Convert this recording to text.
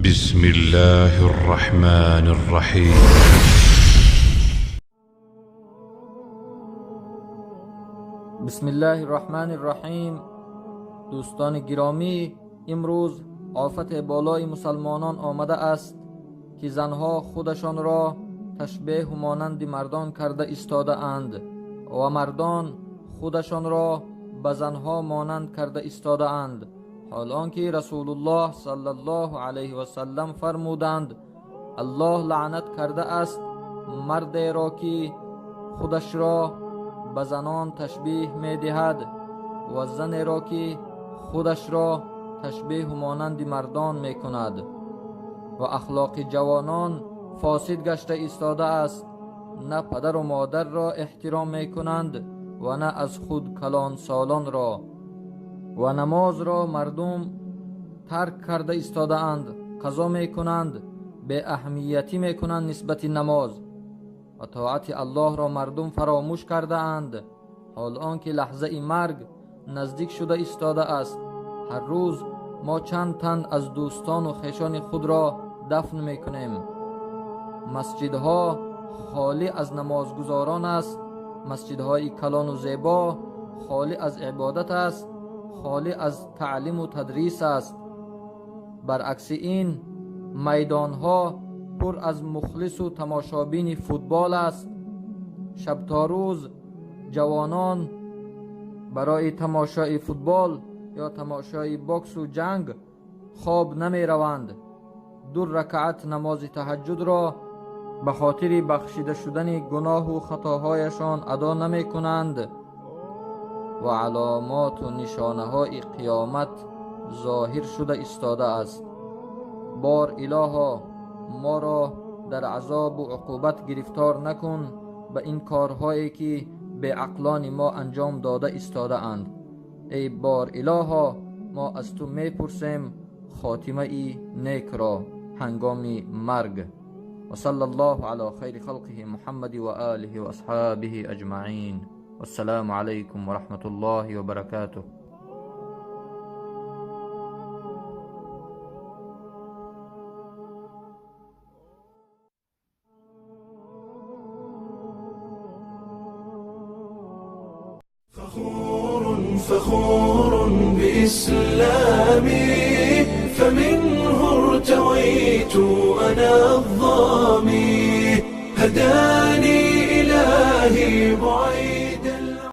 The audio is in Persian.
بسم الله الرحمن الرحیم. بسم الله الرحمن الرحیم. دوستان گرامی، امروز آفت بالای مسلمانان آمده است که زنها خودشان را تشبیه و مانند مردان کرده ایستاده اند و مردان خودشان را به زنها مانند کرده ایستاده اند، حالانکه رسول الله صلی الله علیه و سلم فرمودند الله لعنت کرده است مردی را که خودش را به زنان تشبیه می دهد و زنی را که خودش را تشبیه و مانند مردان می کند و اخلاق جوانان فاسد گشته ایستاده است. نه پدر و مادر را احترام می کنند و نه از خود کلان سالان را، و نماز را مردم ترک کرده ایستاده اند. قضا می کنند، به اهمیتی می کنند نسبت نماز، و طاعت الله را مردم فراموش کرده اند، حال آنکه لحظه مرگ نزدیک شده ایستاده است. هر روز ما چند تن از دوستان و خویشان خود را دفن می کنیم. مسجدها خالی از نمازگزاران است. مسجدهای کلان و زیبا خالی از عبادت است، خالی از تعلیم و تدریس است. برعکس این میدانها پر از مخلص و تماشابین فوتبال است. شب تا روز جوانان برای تماشای فوتبال یا تماشای باکس و جنگ خواب نمی روند. 2 رکعت نماز تهجد را به خاطر بخشیده شدن گناه و خطاهایشان ادا نمی کنند و علامات و نشانه های قیامت ظاهر شده ایستاده است. بار الها ما را در عذاب و عقوبت گرفتار نکن به این کارهایی که به عقلان ما انجام داده ایستاده اند. ای بار الها ما از تو میپرسیم خاتمه ای نیک را هنگام مرگ. و صلی الله علی خیر خلقه محمد و آله و اصحابه اجمعین. والسلام علیکم و رحمت الله و برکاته. فخور بإسلامي فمنه ارتويت أنا